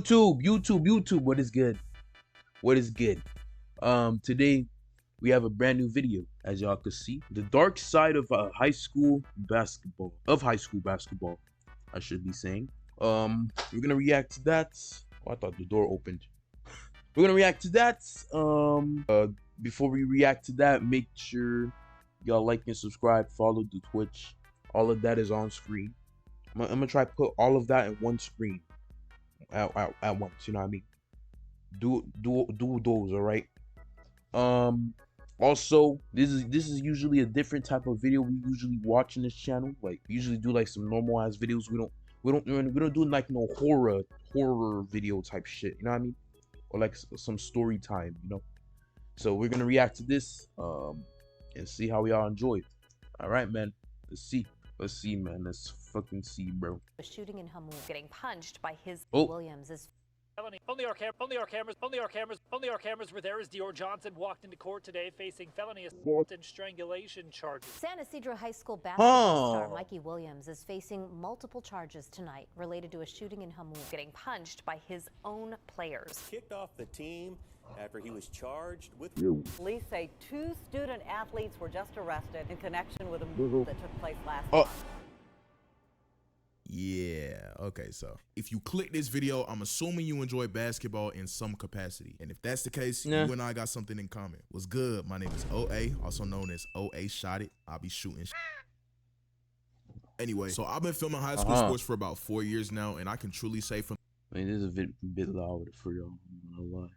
YouTube, what is good? What is good? Today we have a brand new video, as y'all can see. The dark side of high school basketball. I should be saying. We're gonna react to that. Oh, I thought the door opened. We're gonna react to that. Before we react to that, make sure y'all like and subscribe, follow the Twitch. All of that is on screen. I'm gonna try to put all of that in one screen at once. You know what I mean? Do those, all right? Also, this is usually a different type of video we usually watch in this channel. Like, we usually do like some normal ass videos. We don't do like no horror video type shit. You know what I mean? Or like some story time. You know. So we're gonna react to this and see how y'all enjoy it. All right, man. Let's see, man. Let's fucking see, bro. A shooting in Hamur, getting punched by his Williams is. Only our cameras were there as Dior Johnson walked into court today facing felony assault and strangulation charges. San Ysidro High School basketball star Mikey Williams is facing multiple charges tonight related to a shooting in Hamur, getting punched by his own players. Kicked off the team after he was charged with. Police say 2 student athletes were just arrested in connection with a move that took place last month. Yeah, okay, so if you click this video, I'm assuming you enjoy basketball in some capacity. And if that's the case, you and I got something in common. What's good? My name is OA, also known as OA Shot It. I'll be shooting. Anyway, so I've been filming high school sports for about 4 years now, and I can truly say from... I mean, this is a bit loud for y'all, I'm not gonna lie.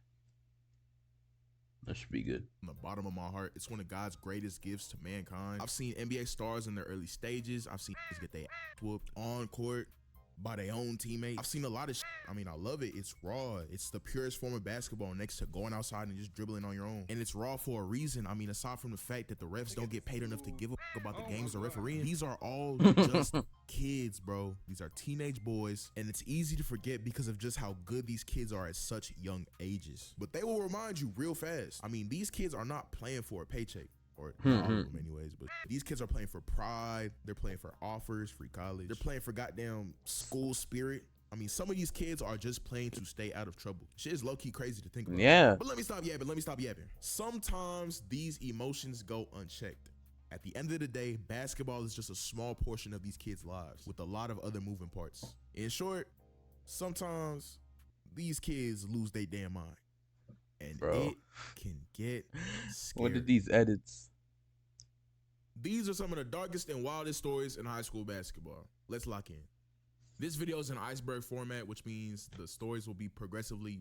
That should be good. From the bottom of my heart, it's one of God's greatest gifts to mankind. I've seen NBA stars in their early stages. I've seen kids get their ass whooped on court by their own teammates. I've seen a lot of shit. I mean, I love it. It's raw. It's the purest form of basketball next to going outside and just dribbling on your own. And it's raw for a reason. I mean, aside from the fact that the refs don't get paid enough to give a fuck about the games they're refereeing, these are all just kids, bro. These are teenage boys, and it's easy to forget because of just how good these kids are at such young ages. But they will remind you real fast. I mean, these kids are not playing for a paycheck. Or all of them anyways, but these kids are playing for pride. They're playing for offers, free college. They're playing for goddamn school spirit. I mean, some of these kids are just playing to stay out of trouble. Shit is low-key crazy to think about. Yeah. But let me stop yapping. Sometimes these emotions go unchecked. At the end of the day, basketball is just a small portion of these kids' lives with a lot of other moving parts. In short, sometimes these kids lose their damn mind. And it can get scary. What are these edits? These are some of the darkest and wildest stories in high school basketball. Let's lock in. This video is in iceberg format, which means the stories will be progressively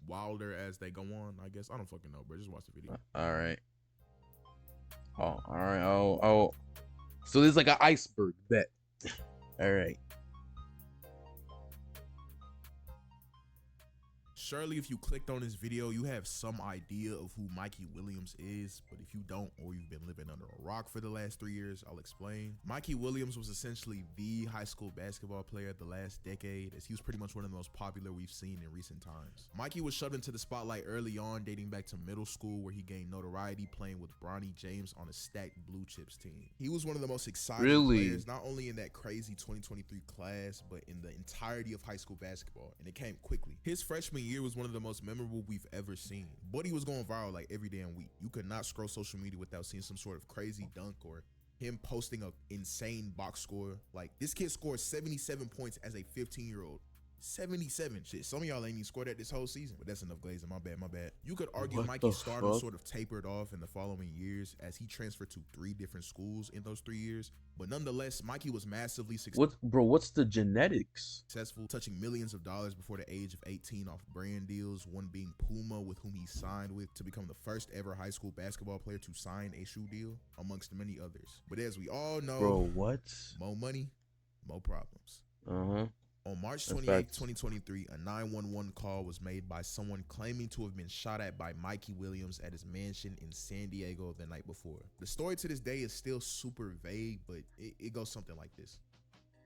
wilder as they go on, I guess. I don't fucking know, bro. Just watch the video. All right. Oh, all right. Oh. So this is like an iceberg, bet. All right. Surely if you clicked on this video, you have some idea of who Mikey Williams is, but if you don't, or you've been living under a rock for the last 3 years, I'll explain. Mikey Williams was essentially the high school basketball player of the last decade, as he was pretty much one of the most popular we've seen in recent times. Mikey was shoved into the spotlight early on, dating back to middle school, where he gained notoriety playing with Bronny James on a stacked Blue Chips team. He was one of the most exciting players, not only in that crazy 2023 class, but in the entirety of high school basketball, and it came quickly. His freshman year was one of the most memorable we've ever seen. Buddy was going viral like every damn week. You could not scroll social media without seeing some sort of crazy dunk or him posting an insane box score. Like, this kid scored 77 points as a 15-year-old. 77. Shit, some of y'all ain't even scored that this whole season. But that's enough glazing. My bad. You could argue Mikey's stardom sort of tapered off in the following years as he transferred to 3 different schools in those 3 years. But nonetheless, Mikey was massively successful. What's the genetics? Touching millions of dollars before the age of 18 off brand deals, one being Puma, with whom he signed with to become the first ever high school basketball player to sign a shoe deal, amongst many others. But as we all know, more money, more problems. On March 28, 2023, a 911 call was made by someone claiming to have been shot at by Mikey Williams at his mansion in San Diego the night before. The story to this day is still super vague, but it goes something like this.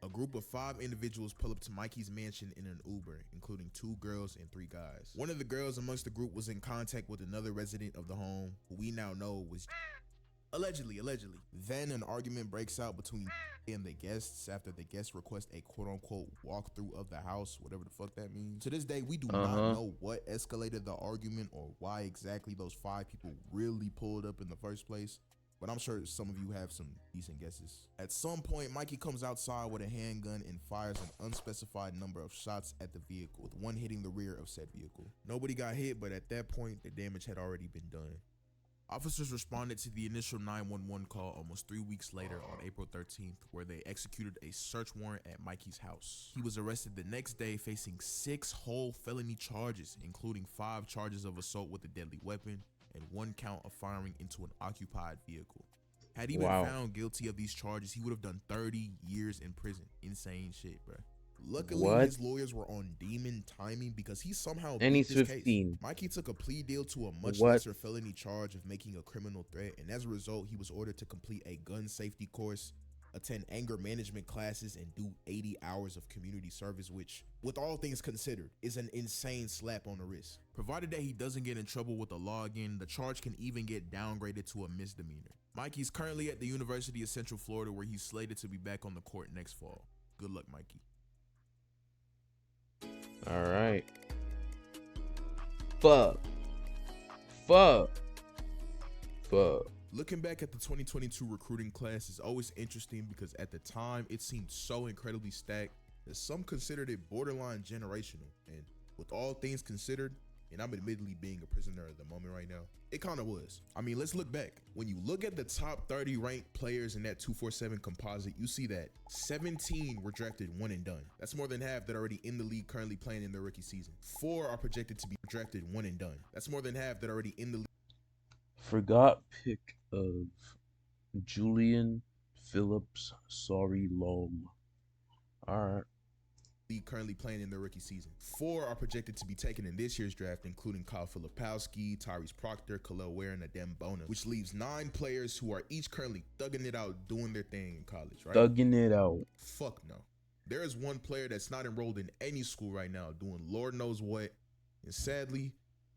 A group of 5 individuals pull up to Mikey's mansion in an Uber, including 2 girls and 3 guys. One of the girls amongst the group was in contact with another resident of the home, who we now know was Allegedly. Then an argument breaks out between and the guests after the guests request a quote-unquote walkthrough of the house, whatever the fuck that means. To this day, we do not know what escalated the argument or why exactly those 5 people really pulled up in the first place, but I'm sure some of you have some decent guesses. At some point, Mikey comes outside with a handgun and fires an unspecified number of shots at the vehicle, with one hitting the rear of said vehicle. Nobody got hit, but at that point, the damage had already been done. Officers responded to the initial 911 call almost 3 weeks later on April 13th, where they executed a search warrant at Mikey's house. He was arrested the next day facing 6 whole felony charges, including 5 charges of assault with a deadly weapon and 1 count of firing into an occupied vehicle. Had he been found guilty of these charges, he would have done 30 years in prison. Insane shit, bro. Luckily, his lawyers were on demon timing because he somehow beat this case. Mikey took a plea deal to a much lesser felony charge of making a criminal threat, and as a result, he was ordered to complete a gun safety course, attend anger management classes, and do 80 hours of community service, which, with all things considered, is an insane slap on the wrist. Provided that he doesn't get in trouble with the law again, the charge can even get downgraded to a misdemeanor. Mikey's currently at the University of Central Florida, where he's slated to be back on the court next fall. Good luck, Mikey. All right. Fuck. Looking back at the 2022 recruiting class is always interesting because at the time it seemed so incredibly stacked that some considered it borderline generational. And with all things considered, and I'm admittedly being a prisoner of the moment right now, it kind of was. I mean, let's look back. When you look at the top 30 ranked players in that 247 composite, you see that 17 were drafted one and done. That's more than half that are already in the league currently playing in their rookie season. 4 are projected to be drafted one and done. That's more than half that are already in the league. Forgot pick of Julian Phillips. Sorry, long. All right. Currently playing in their rookie season. 4 are projected to be taken in this year's draft, including Kyle Filipowski, Tyrese Proctor, Khalil Ware, and Adem Bona, which leaves 9 players who are each currently thugging it out, doing their thing in college, right? Thugging it out. Fuck no. There is one player that's not enrolled in any school right now, doing Lord knows what, and sadly,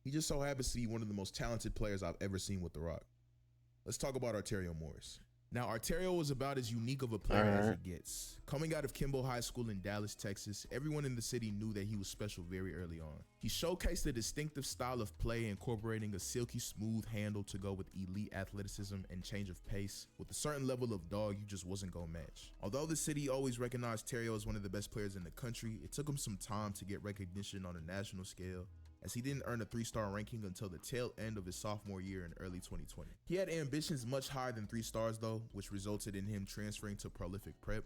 he just so happens to be one of the most talented players I've ever seen with the Rock. Let's talk about Arterio Morris. Now, Arterio was about as unique of a player as it gets. Coming out of Kimball High School in Dallas, Texas, everyone in the city knew that he was special very early on. He showcased a distinctive style of play, incorporating a silky smooth handle to go with elite athleticism and change of pace, with a certain level of dog you just wasn't gonna match. Although the city always recognized Terrio as one of the best players in the country, it took him some time to get recognition on a national scale, as he didn't earn a 3-star ranking until the tail end of his sophomore year in early 2020. He had ambitions much higher than 3 stars though, which resulted in him transferring to Prolific Prep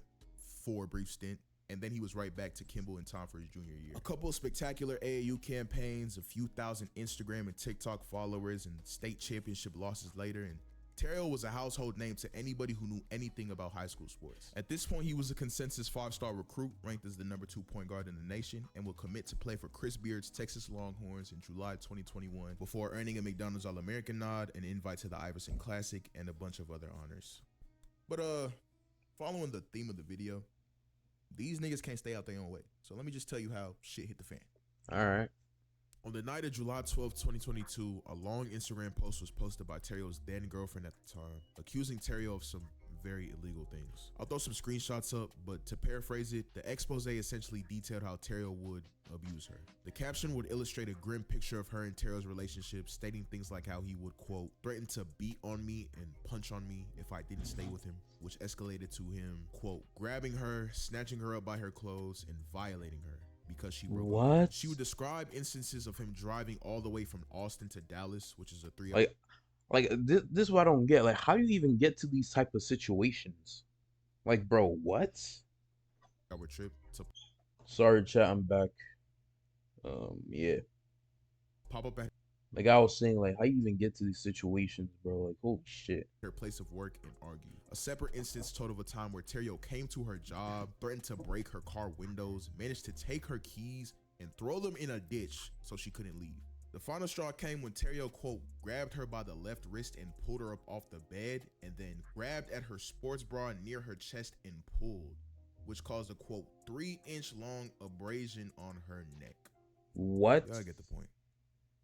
for a brief stint, and then he was right back to Kimball in time for his junior year. A couple of spectacular AAU campaigns, a few thousand Instagram and TikTok followers, and state championship losses later, and Terrio was a household name to anybody who knew anything about high school sports. At this point, he was a consensus 5-star recruit, ranked as the #2 point guard in the nation, and would commit to play for Chris Beard's Texas Longhorns in July 2021 before earning a McDonald's All-American nod, an invite to the Iverson Classic, and a bunch of other honors. But following the theme of the video, these niggas can't stay out their own way. So let me just tell you how shit hit the fan. All right. On the night of July 12, 2022, a long Instagram post was posted by Terrio's then girlfriend at the time, accusing Terrio of some very illegal things. I'll throw some screenshots up, but to paraphrase it, the expose essentially detailed how Terrio would abuse her. The caption would illustrate a grim picture of her and Terrio's relationship, stating things like how he would, quote, threaten to beat on me and punch on me if I didn't stay with him, which escalated to him, quote, grabbing her, snatching her up by her clothes, and violating her because she broke up. She would describe instances of him driving all the way from Austin to Dallas, which is a 3-hour. This is what I don't get. Like, how do you even get to these type of situations? Like, bro, what? Trip to Sorry, chat, I'm back. Yeah. Pop up at like I was saying, like, how you even get to these situations, bro? Like, holy shit. Her place of work and argue. A separate instance told of a time where Terrio came to her job, threatened to break her car windows, managed to take her keys and throw them in a ditch so she couldn't leave. The final straw came when Terrio, quote, grabbed her by the left wrist and pulled her up off the bed, and then grabbed at her sports bra near her chest and pulled, which caused a, quote, 3-inch long abrasion on her neck. What? I get the point.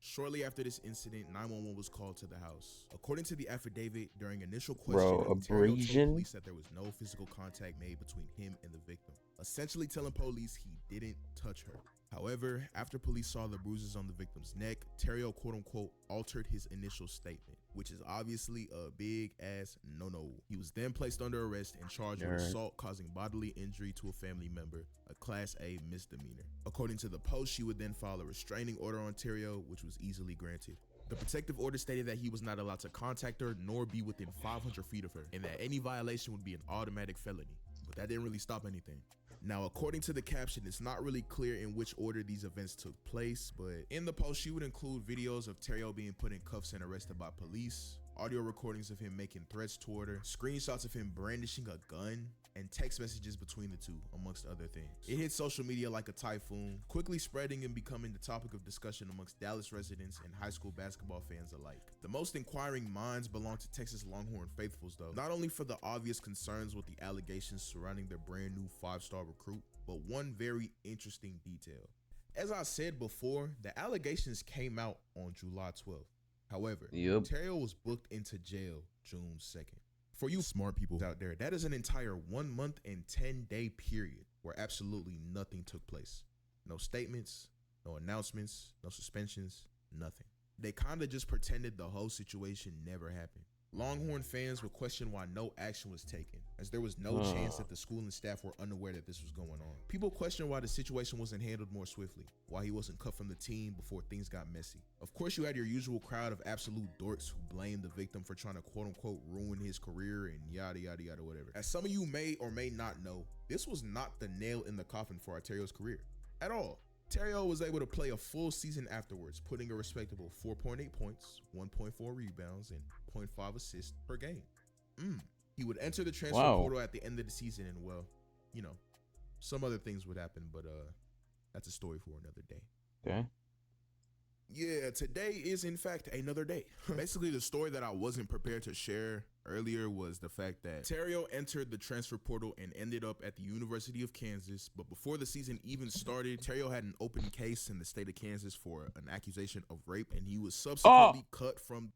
Shortly after this incident, 911 was called to the house. According to the affidavit, during initial Bro, questioning, Terrio told abrasion? police that there was no physical contact made between him and the victim, essentially telling police he didn't touch her. However, after police saw the bruises on the victim's neck, Terrio quote-unquote altered his initial statement, which is obviously a big-ass no-no. He was then placed under arrest and charged with assault causing bodily injury to a family member, a Class A misdemeanor. According to the Post, she would then file a restraining order on Terrio, which was easily granted. The protective order stated that he was not allowed to contact her nor be within 500 feet of her, and that any violation would be an automatic felony. But that didn't really stop anything. Now, according to the caption, it's not really clear in which order these events took place, but in the post, she would include videos of Terrio being put in cuffs and arrested by police, audio recordings of him making threats toward her, screenshots of him brandishing a gun, and text messages between the two, amongst other things. It hit social media like a typhoon, quickly spreading and becoming the topic of discussion amongst Dallas residents and high school basketball fans alike. The most inquiring minds belong to Texas Longhorn faithfuls though, not only for the obvious concerns with the allegations surrounding their brand new 5-star recruit, but one very interesting detail. As I said before, the allegations came out on July 12th. However, Terrio was booked into jail June 2nd. For you smart people out there, that is an entire 1 month and 10-day period where absolutely nothing took place. No statements, no announcements, no suspensions, nothing. They kind of just pretended the whole situation never happened. Longhorn fans would question why no action was taken, as there was no chance that the school and staff were unaware that this was going on. People question why the situation wasn't handled more swiftly, why he wasn't cut from the team before things got messy. Of course, you had your usual crowd of absolute dorks who blamed the victim for trying to quote-unquote ruin his career and yada yada yada whatever. As some of you may or may not know, this was not the nail in the coffin for Terrio's career at all. Terrio was able to play a full season afterwards, putting a respectable 4.8 points, 1.4 rebounds, and 0.5 assists per game. He would enter the transfer portal at the end of the season, and well, you know, some other things would happen, but that's a story for another day. Okay. Yeah, today is in fact another day. Basically, the story that I wasn't prepared to share earlier was the fact that Terrio entered the transfer portal and ended up at the University of Kansas. But before the season even started, Terrio had an open case in the state of Kansas for an accusation of rape, and he was subsequently cut from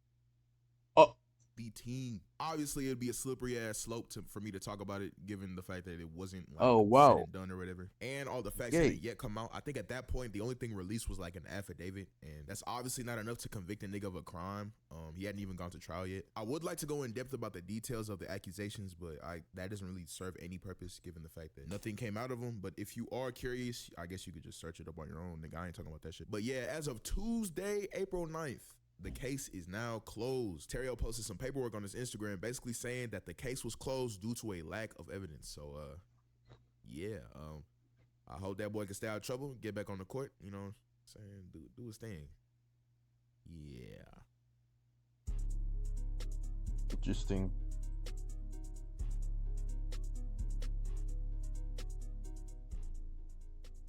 the team. Obviously, it'd be a slippery ass slope for me to talk about it, given the fact that it wasn't like said and done or whatever, and all the facts hadn't yet come out. I think at that point, the only thing released was like an affidavit, and that's obviously not enough to convict a nigga of a crime. He hadn't even gone to trial yet. I would like to go in depth about the details of the accusations, but that doesn't really serve any purpose given the fact that nothing came out of them. But if you are curious, I guess you could just search it up on your own. Nigga, I ain't talking about that shit. But yeah, as of Tuesday, April 9th, the case is now closed. Terrio posted some paperwork on his Instagram basically saying that the case was closed due to a lack of evidence. So, I hope that boy can stay out of trouble, get back on the court, you know what I'm saying? Do his thing. Yeah. Interesting.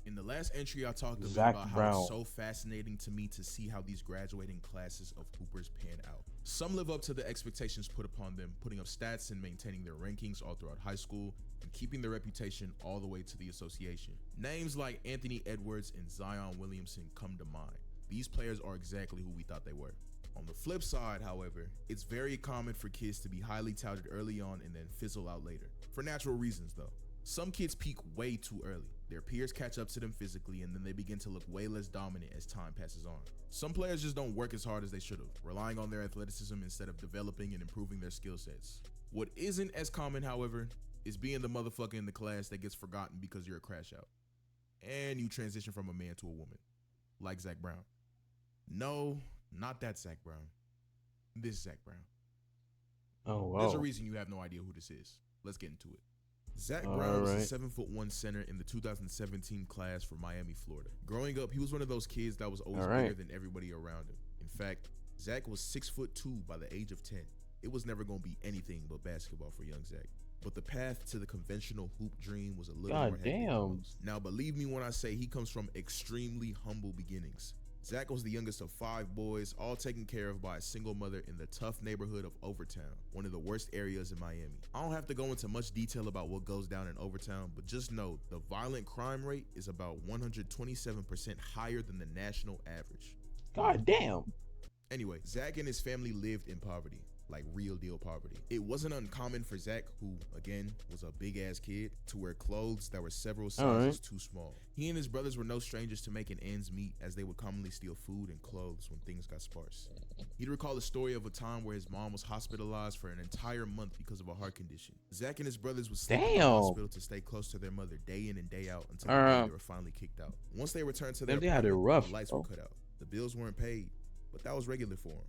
In the last entry, I talked Zach about how Brown. it's so fascinating to me to see how these graduating classes of hoopers pan out. Some live up to the expectations put upon them, putting up stats and maintaining their rankings all throughout high school and keeping their reputation all the way to the association. Names like Anthony Edwards and Zion Williamson come to mind. These players are exactly who we thought they were. On the flip side, however, it's very common for kids to be highly touted early on and then fizzle out later. For natural reasons though. Some kids peak way too early. Their peers catch up to them physically, and then they begin to look way less dominant as time passes on. Some players just don't work as hard as they should have, relying on their athleticism instead of developing and improving their skill sets. What isn't as common, however, is being the motherfucker in the class that gets forgotten because you're a crash out. And you transition from a man to a woman, like Zach Brown. No, not that Zach Brown. This Zach Brown. Oh, wow. There's a reason you have no idea who this is. Let's get into it. Zach Brown was a 7'1" center in the 2017 class for Miami, Florida. Growing up, he was one of those kids that was always bigger than everybody around him. In fact, Zach was 6'2" by the age of 10. It was never going to be anything but basketball for young Zach. But the path to the conventional hoop dream was a little more hectic than most. Now, believe me when I say he comes from extremely humble beginnings. Zach was the youngest of 5 boys, all taken care of by a single mother in the tough neighborhood of Overtown, one of the worst areas in Miami. I don't have to go into much detail about what goes down in Overtown, but just know the violent crime rate is about 127% higher than the national average. God damn. Anyway, Zach and his family lived in poverty, like real deal poverty. It wasn't uncommon for Zach, who again was a big ass kid, to wear clothes that were several sizes too small. He and his brothers were no strangers to making ends meet, as they would commonly steal food and clothes when things got sparse. He'd recall a story of a time where his mom was hospitalized for an entire month because of a heart condition. Zach and his brothers would sleep in the hospital to stay close to their mother day in and day out until the day they were finally kicked out. Once they returned to their apartment, the lights were cut out. The bills weren't paid, but that was regular for him.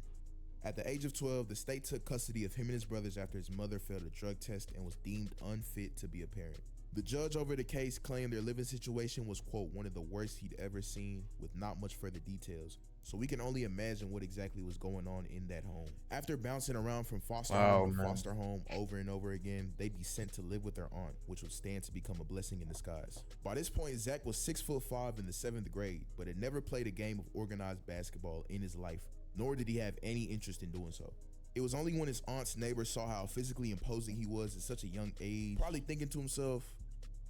At the age of 12, the state took custody of him and his brothers after his mother failed a drug test and was deemed unfit to be a parent. The judge over the case claimed their living situation was, quote, one of the worst he'd ever seen, with not much further details, so we can only imagine what exactly was going on in that home. After bouncing around from foster home to foster home over and over again, they'd be sent to live with their aunt, which would stand to become a blessing in disguise. By this point, Zach was 6'5" in the 7th grade, but had never played a game of organized basketball in his life, nor did he have any interest in doing so. It was only when his aunt's neighbor saw how physically imposing he was at such a young age, probably thinking to himself,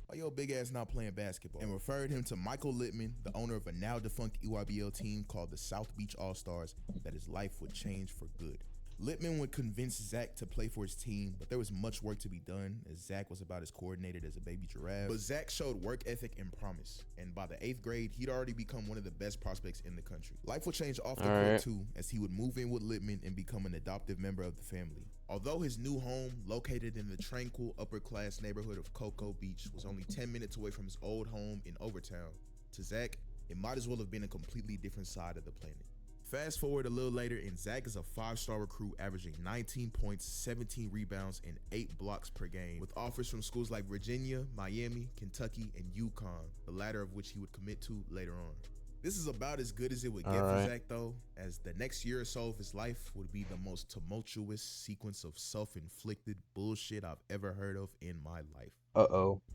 why your big ass not playing basketball, and referred him to Michael Littman, the owner of a now defunct EYBL team called the South Beach All-Stars, that his life would change for good. Littman would convince Zach to play for his team, but there was much work to be done, as Zach was about as coordinated as a baby giraffe. But Zach showed work ethic and promise, and by the 8th grade, he'd already become one of the best prospects in the country. Life would change off the court too, as he would move in with Littman and become an adoptive member of the family. Although his new home, located in the tranquil upper-class neighborhood of Cocoa Beach, was only 10 minutes away from his old home in Overtown, to Zach, it might as well have been a completely different side of the planet. Fast forward a little later, and Zach is a 5-star recruit averaging 19 points, 17 rebounds, and 8 blocks per game, with offers from schools like Virginia, Miami, Kentucky, and UConn, the latter of which he would commit to later on. This is about as good as it would get for Zach, though, as the next year or so of his life would be the most tumultuous sequence of self-inflicted bullshit I've ever heard of in my life.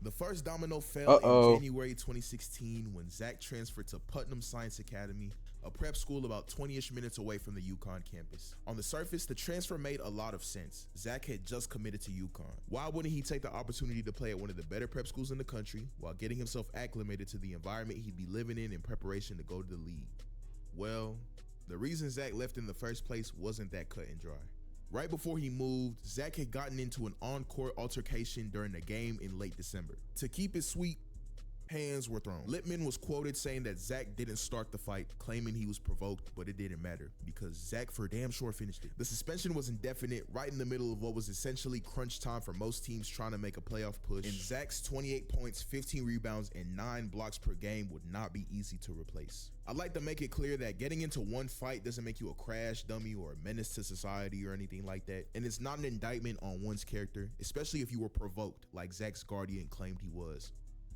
The first domino fell in January 2016 when Zach transferred to Putnam Science Academy, a prep school about 20-ish minutes away from the UConn campus. On the surface, the transfer made a lot of sense. Zach had just committed to UConn. Why wouldn't he take the opportunity to play at one of the better prep schools in the country while getting himself acclimated to the environment he'd be living in preparation to go to the league? Well, the reason Zach left in the first place wasn't that cut and dry. Right before he moved, Zach had gotten into an on-court altercation during a game in late December. To keep it sweet, hands were thrown. Littman was quoted saying that Zach didn't start the fight, claiming he was provoked, but it didn't matter because Zach for damn sure finished it. The suspension was indefinite, right in the middle of what was essentially crunch time for most teams trying to make a playoff push, and Zach's 28 points, 15 rebounds, and 9 blocks per game would not be easy to replace. I'd like to make it clear that getting into one fight doesn't make you a crash dummy or a menace to society or anything like that, and it's not an indictment on one's character, especially if you were provoked like Zach's guardian claimed he was.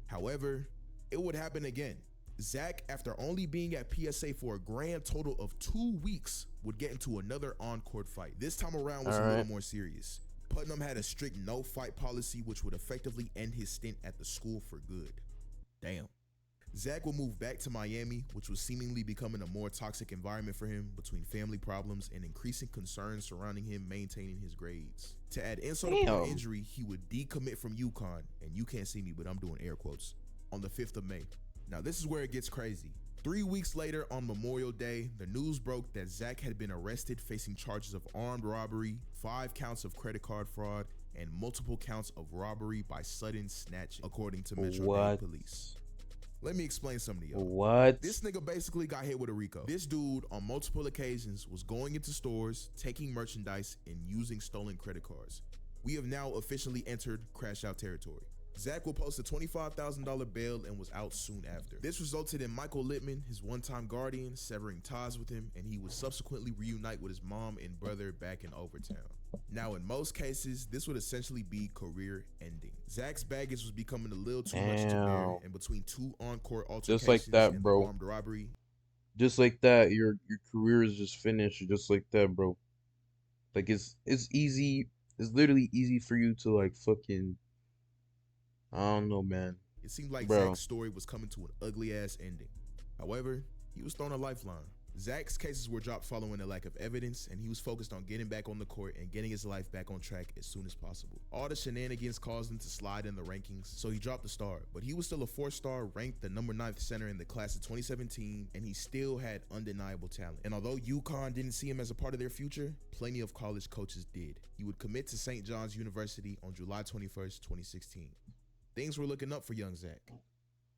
However, it would happen again. Zach, after only being at PSA for a grand total of 2 weeks, would get into another on-court fight. This time around was a little more serious. Putnam had a strict no-fight policy which would effectively end his stint at the school for good. Damn. Zach will move back to Miami, which was seemingly becoming a more toxic environment for him between family problems and increasing concerns surrounding him maintaining his grades. To add insult upon injury, he would decommit from UConn, and you can't see me, but I'm doing air quotes, on the 5th of May. Now this is where it gets crazy. 3 weeks later on Memorial Day, the news broke that Zach had been arrested facing charges of armed robbery, 5 counts of credit card fraud, and multiple counts of robbery by sudden snatching, according to Metro-Dade Police. Let me explain something to y'all. This nigga basically got hit with a RICO. This dude, on multiple occasions, was going into stores, taking merchandise, and using stolen credit cards. We have now officially entered crash out territory. Zach will post a $25,000 bail and was out soon after. This resulted in Michael Littman, his one-time guardian, severing ties with him, and he would subsequently reunite with his mom and brother back in Overtown. Now, in most cases, this would essentially be career ending. Zach's baggage was becoming a little too much to bear, and between 2 on-court altercations just like that, and bro. armed robbery, just like that, your career is just finished, just like that, bro. Like it's easy. It's literally easy for you to like fucking. I don't know, man. It seemed like Zach's story was coming to an ugly ass ending. However, he was thrown a lifeline. Zach's cases were dropped following a lack of evidence, and he was focused on getting back on the court and getting his life back on track as soon as possible. All the shenanigans caused him to slide in the rankings, so he dropped the star, but he was still a 4-star, ranked the number 9th center in the class of 2017, and he still had undeniable talent. And although UConn didn't see him as a part of their future, plenty of college coaches did. He would commit to St. John's University on July 21st, 2016. Things were looking up for young Zach.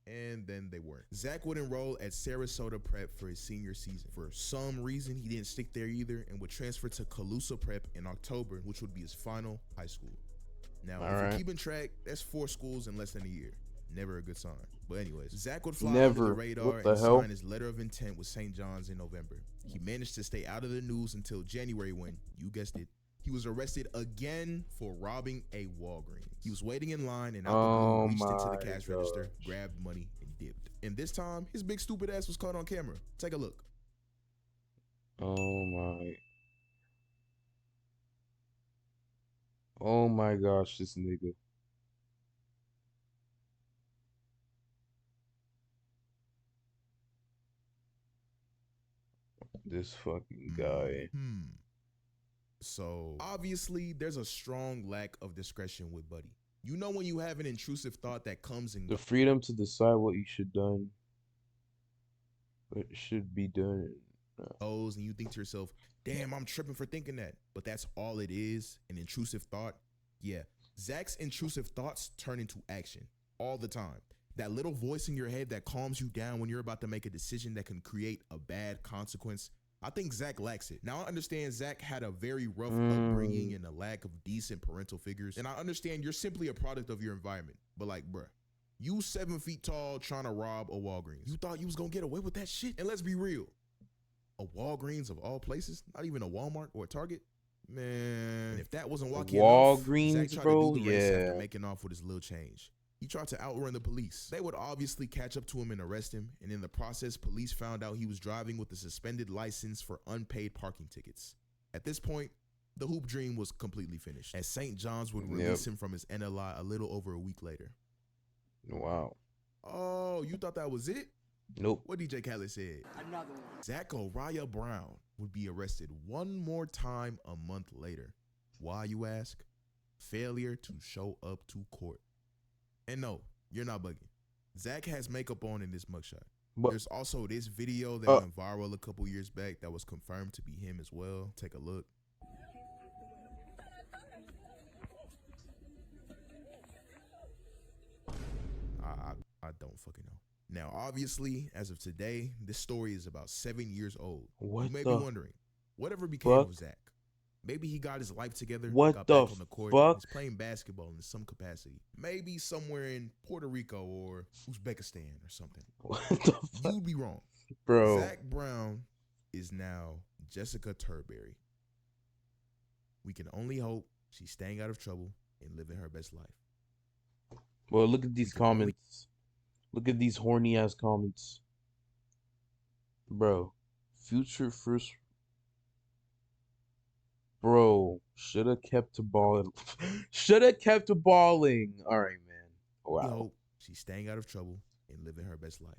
And then they weren't. Zach would enroll at Sarasota Prep for his senior season. For some reason, he didn't stick there either and would transfer to Calusa Prep in October, which would be his final high school. Now, if you're keeping track, that's 4 schools in less than a year. Never a good sign. But anyways, Zach would fly under the radar and sign his letter of intent with St. John's in November. He managed to stay out of the news until January when, you guessed it, he was arrested again for robbing a Walgreens. He was waiting in line and out the blue reached into the cash register, grabbed money, and dipped. And this time, his big stupid ass was caught on camera. Take a look. Oh my gosh, this nigga. This fucking guy. So obviously there's a strong lack of discretion with Buddy. You know when you have an intrusive thought that comes and The freedom to decide what you should done. What should be done. goes, and you think to yourself, damn, I'm tripping for thinking that. But that's all it is, an intrusive thought. Yeah, Zach's intrusive thoughts turn into action all the time. That little voice in your head that calms you down when you're about to make a decision that can create a bad consequence. I think Zach lacks it. Now, I understand Zach had a very rough upbringing and a lack of decent parental figures. And I understand you're simply a product of your environment. But like, bruh, you 7 feet tall trying to rob a Walgreens. You thought you was gonna get away with that shit? And let's be real. A Walgreens of all places? Not even a Walmart or a Target? Man, and if that wasn't walking Walgreens, enough, Zach tried bro, to do the race after making off with his little change. He tried to outrun the police. They would obviously catch up to him and arrest him, and in the process, police found out he was driving with a suspended license for unpaid parking tickets. At this point, the hoop dream was completely finished, as St. John's would release him from his NLI a little over a week later. Wow. Oh, you thought that was it? Nope. What DJ Khaled said. Another one. Zach Uriah Brown would be arrested one more time a month later. Why, you ask? Failure to show up to court. And no, you're not bugging. Zach has makeup on in this mugshot. But there's also this video that went viral a couple years back that was confirmed to be him as well. Take a look. I don't fucking know. Now, obviously, as of today, this story is about 7 years old. What you may the be wondering, whatever became of Zach? Maybe he got his life together, what got the back on the court, fuck? is playing basketball in some capacity. Maybe somewhere in Puerto Rico or Uzbekistan or something. What the fuck? You'd be wrong. Bro. Zach Brown is now Jessica Turberry. We can only hope she's staying out of trouble and living her best life. Well, look at these comments. Look at these horny ass comments. Bro. Future first. Bro. Should have kept to balling. Should have kept to balling. All right, man. Wow. We hope she's staying out of trouble and living her best life.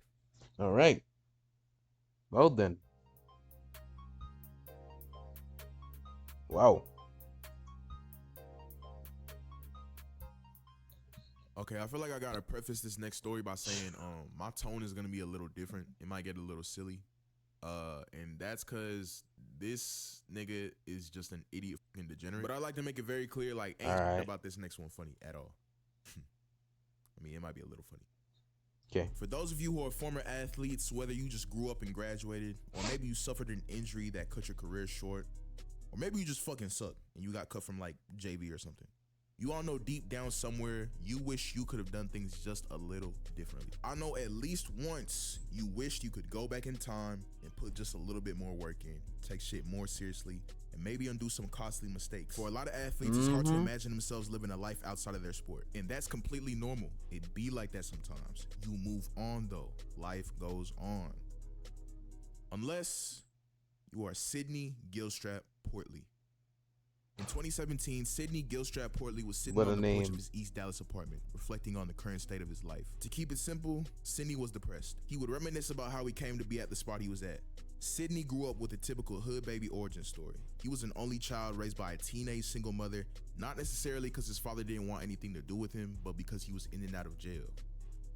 All right. Well then. Wow. Okay, I feel like I gotta preface this next story by saying my tone is gonna be a little different. It might get a little silly. And that's cause this nigga is just an idiot fucking degenerate. But I like to make it very clear, like, ain't shit about this next one funny at all. I mean, it might be a little funny. Okay. For those of you who are former athletes, whether you just grew up and graduated, or maybe you suffered an injury that cut your career short, or maybe you just fucking suck and you got cut from like JV or something. You all know deep down somewhere, you wish you could have done things just a little differently. I know at least once you wished you could go back in time and put just a little bit more work in, take shit more seriously, and maybe undo some costly mistakes. For a lot of athletes, it's hard to imagine themselves living a life outside of their sport. And that's completely normal. It be like that sometimes. You move on though. Life goes on. Unless you are Sydney Gilstrap Portley. In 2017, Sydney Gilstrap Portley was sitting on the porch of his East Dallas apartment, reflecting on the current state of his life. To keep it simple, Sydney was depressed. He would reminisce about how he came to be at the spot he was at. Sydney grew up with a typical hood baby origin story. He was an only child raised by a teenage single mother, not necessarily because his father didn't want anything to do with him, but because he was in and out of jail.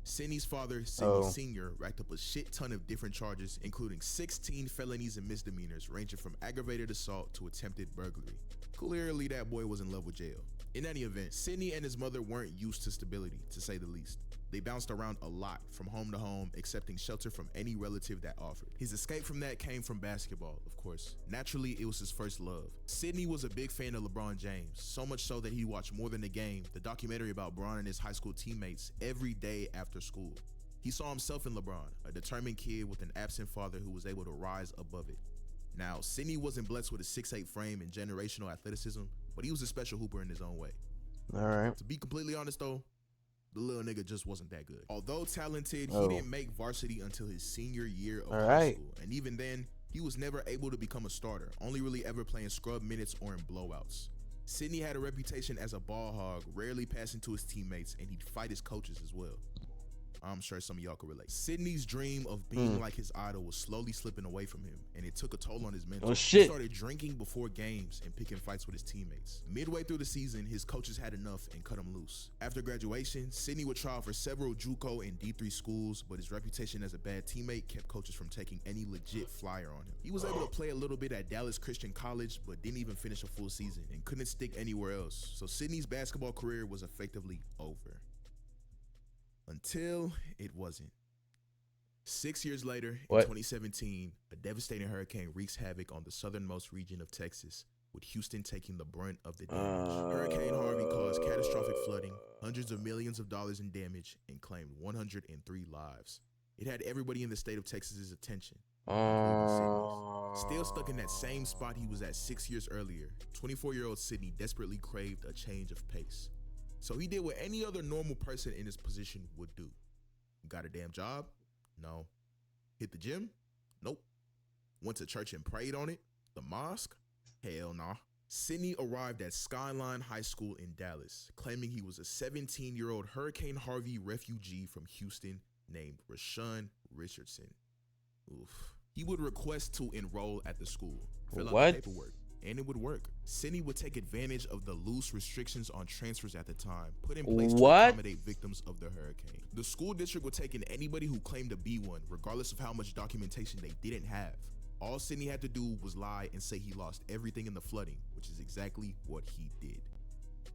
Sydney's father, Sydney Sr., racked up a shit ton of different charges, including 16 felonies and misdemeanors, ranging from aggravated assault to attempted burglary. Clearly, that boy was in love with jail. In any event, Sydney and his mother weren't used to stability, to say the least. They bounced around a lot, from home to home, accepting shelter from any relative that offered. His escape from that came from basketball, of course. Naturally, it was his first love. Sydney was a big fan of LeBron James, so much so that he watched More Than a Game, the documentary about Bron and his high school teammates, every day after school. He saw himself in LeBron, a determined kid with an absent father who was able to rise above it. Now, Sydney wasn't blessed with a 6'8" frame and generational athleticism, but he was a special hooper in his own way. All right. To be completely honest though, the little nigga just wasn't that good. Although talented, he didn't make varsity until his senior year of high school. And even then, he was never able to become a starter, only really ever playing scrub minutes or in blowouts. Sydney had a reputation as a ball hog, rarely passing to his teammates, and he'd fight his coaches as well. I'm sure some of y'all can relate. Sydney's dream of being like his idol was slowly slipping away from him, and it took a toll on his mental. He started drinking before games and picking fights with his teammates. Midway through the season, his coaches had enough and cut him loose. After graduation, Sydney would try for several JUCO and D3 schools, but his reputation as a bad teammate kept coaches from taking any legit flyer on him. He was able to play a little bit at Dallas Christian College, but didn't even finish a full season and couldn't stick anywhere else. So Sydney's basketball career was effectively over. Until it wasn't. 6 years later, in 2017, a devastating hurricane wreaks havoc on the southernmost region of Texas, with Houston taking the brunt of the damage. Hurricane Harvey caused catastrophic flooding, hundreds of millions of dollars in damage, and claimed 103 lives. It had everybody in the state of Texas's attention. Still stuck in that same spot he was at 6 years earlier, 24-year-old Sydney desperately craved a change of pace. So he did what any other normal person in his position would do. Got a damn job? No. Hit the gym? Nope. Went to church and prayed on it? The mosque? Hell nah. Sydney arrived at Skyline High School in Dallas, claiming he was a 17-year-old Hurricane Harvey refugee from Houston named Rashawn Richardson. Oof. He would request to enroll at the school, fill out the paperwork, and it would work. Sydney would take advantage of the loose restrictions on transfers at the time, put in place to accommodate victims of the hurricane. The school district would take in anybody who claimed to be one, regardless of how much documentation they didn't have. All Sydney had to do was lie and say he lost everything in the flooding, which is exactly what he did.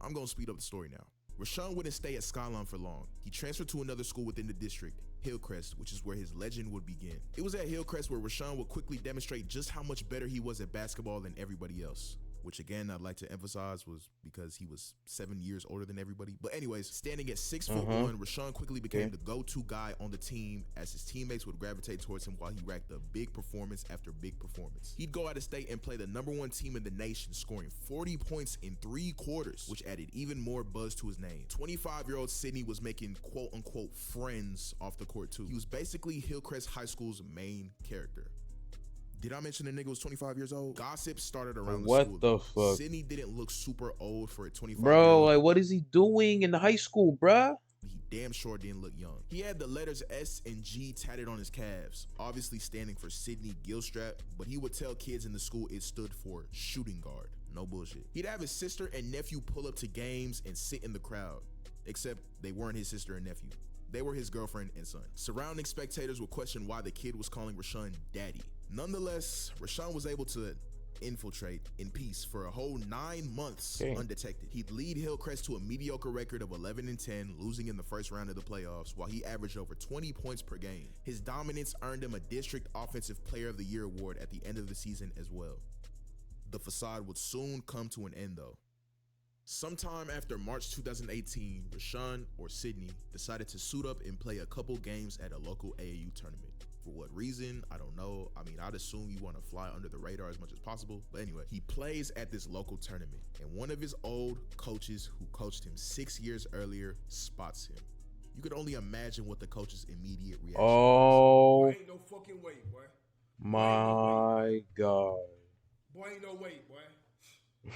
I'm gonna speed up the story now. Rashawn wouldn't stay at Skyline for long. He transferred to another school within the district, Hillcrest, which is where his legend would begin. It was at Hillcrest where Rashawn would quickly demonstrate just how much better he was at basketball than everybody else. Which again, I'd like to emphasize was because he was 7 years older than everybody. But anyways, standing at 6'1", Rashawn quickly became the go-to guy on the team as his teammates would gravitate towards him while he racked up big performance after big performance. He'd go out of state and play the #1 team in the nation, scoring 40 points in 3 quarters, which added even more buzz to his name. 25-year-old Sydney was making quote-unquote friends off the court too. He was basically Hillcrest High School's main character. Did I mention the nigga was 25 years old? Gossip started around the school. What the fuck? Sydney didn't look super old for a 25-year-old. Bro, like, what is he doing in the high school, bruh? He damn sure didn't look young. He had the letters S and G tatted on his calves, obviously standing for Sydney Gilstrap, but he would tell kids in the school it stood for shooting guard. No bullshit. He'd have his sister and nephew pull up to games and sit in the crowd, except they weren't his sister and nephew. They were his girlfriend and son. Surrounding spectators would question why the kid was calling Rashawn daddy. Nonetheless, Rashawn was able to infiltrate in peace for a whole 9 months undetected. He'd lead Hillcrest to a mediocre record of 11-10, losing in the first round of the playoffs, while he averaged over 20 points per game. His dominance earned him a District Offensive Player of the Year award at the end of the season as well. The facade would soon come to an end though. Sometime after March 2018, Rashawn or Sydney decided to suit up and play a couple games at a local AAU tournament. For what reason? I don't know. I mean, I'd assume you want to fly under the radar as much as possible. But anyway, he plays at this local tournament, and one of his old coaches who coached him 6 years earlier spots him. You could only imagine what the coach's immediate reaction was. Boy, ain't no fucking way, boy. My God. Boy, ain't no way, boy.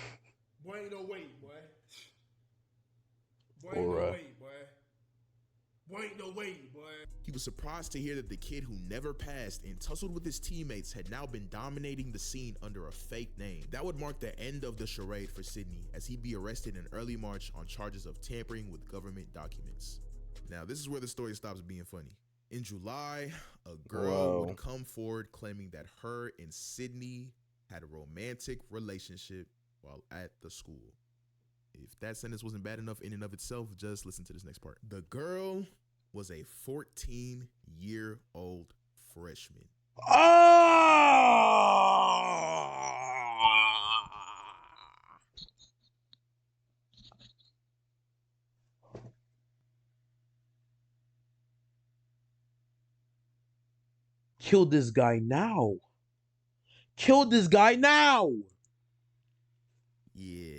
Boy, ain't no way, boy. Boy, ain't no way, boy. Boy, ain't no way, boy. He was surprised to hear that the kid who never passed and tussled with his teammates had now been dominating the scene under a fake name. That would mark the end of the charade for Sydney, as he'd be arrested in early March on charges of tampering with government documents. Now, this is where the story stops being funny. In July, a girl would come forward claiming that her and Sydney had a romantic relationship while at the school. If that sentence wasn't bad enough in and of itself, just listen to this next part. The girl was a 14-year-old freshman. Kill this guy now. Kill this guy now. Yeah.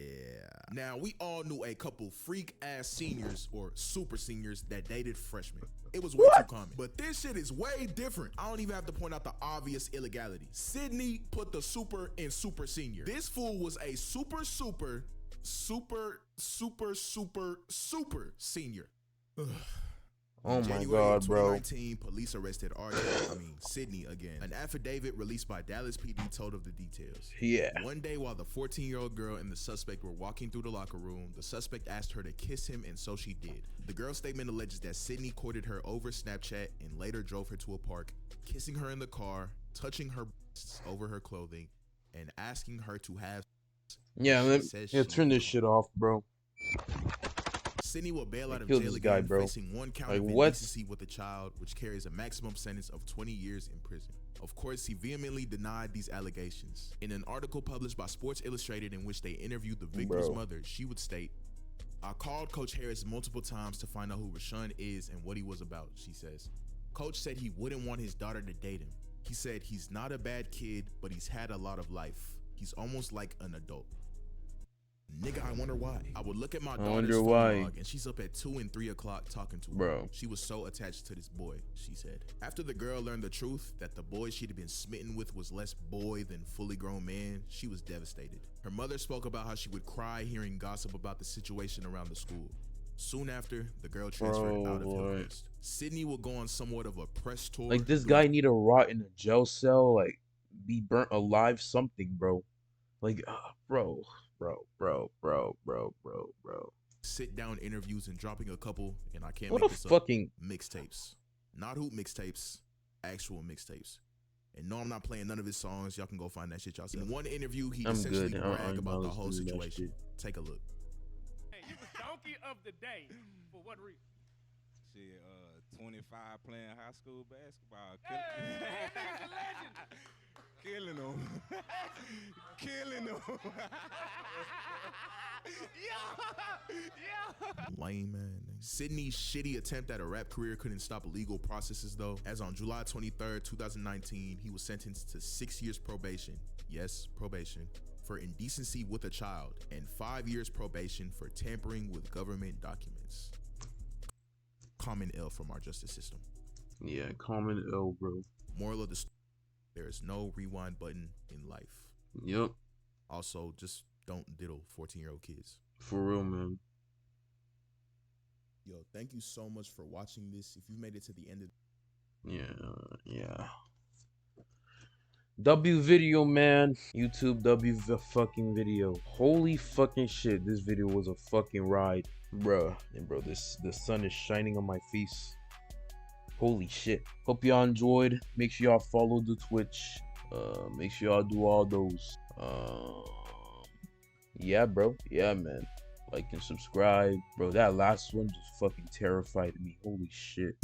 Now, we all knew a couple freak-ass seniors or super seniors that dated freshmen. It was way too common. But this shit is way different. I don't even have to point out the obvious illegality. Sydney put the super in super senior. This fool was a super senior. Oh my January God, of bro. 2019, police arrested Sydney again. An affidavit released by Dallas PD told of the details. Yeah. One day while the 14-year-old girl and the suspect were walking through the locker room, the suspect asked her to kiss him, and so she did. The girl's statement alleges that Sydney courted her over Snapchat and later drove her to a park, kissing her in the car, touching her breasts over her clothing, and asking her to have. Yeah, turn this shit off, bro. Sydney will bail out of Kill jail this again, guy, bro. facing one count Like, of what? indecency with a child, which carries a maximum sentence of 20 years in prison. Of course, he vehemently denied these allegations. In an article published by Sports Illustrated in which they interviewed the victim's mother, she would state, "I called Coach Harris multiple times to find out who Rashawn is and what he was about," she says. Coach said he wouldn't want his daughter to date him. He said he's not a bad kid, but he's had a lot of life. He's almost like an adult. Nigga, I wonder why. I would look at my daughter's phone log and she's up at 2 and 3 o'clock talking to her. Bro. She was so attached to this boy, she said. After the girl learned the truth that the boy she'd been smitten with was less boy than fully grown man, she was devastated. Her mother spoke about how she would cry hearing gossip about the situation around the school. Soon after, the girl transferred out of Hillcrest. Sydney will go on somewhat of a press tour. Like, this guy need to rot in a jail cell, like, be burnt alive, something, bro. Like, bro. Sit down interviews and dropping a couple, and I can't What make a this fucking up, mixtapes. Not hoop mixtapes, actual mixtapes. And no, I'm not playing none of his songs. Y'all can go find that shit yourself. In one interview, he essentially bragged about the whole situation. Take a look. Hey, you the donkey of the day. For what reason? Shit, 25 playing high school basketball. Hey, that nigga's a legend. Killing them. Killing them. Lame, man. Sydney's shitty attempt at a rap career couldn't stop legal processes, though, as on July 23rd, 2019, he was sentenced to 6 years probation. Yes, probation. For indecency with a child, and 5 years probation for tampering with government documents. Common L from our justice system. Yeah, common L, bro. Moral of the story: there is no rewind button in life. Yep. Also, just don't diddle 14-year-old kids. For real, man. Yo, thank you so much for watching this. If you made it to the end of Yeah. W video, man. YouTube W fucking video. Holy fucking shit. This video was a fucking ride. Bruh. And bro, the sun is shining on my face. Holy shit. Hope y'all enjoyed. Make sure y'all follow the Twitch. Make sure y'all do all those. Yeah, bro. Yeah, man. Like and subscribe. Bro, that last one just fucking terrified me. Holy shit.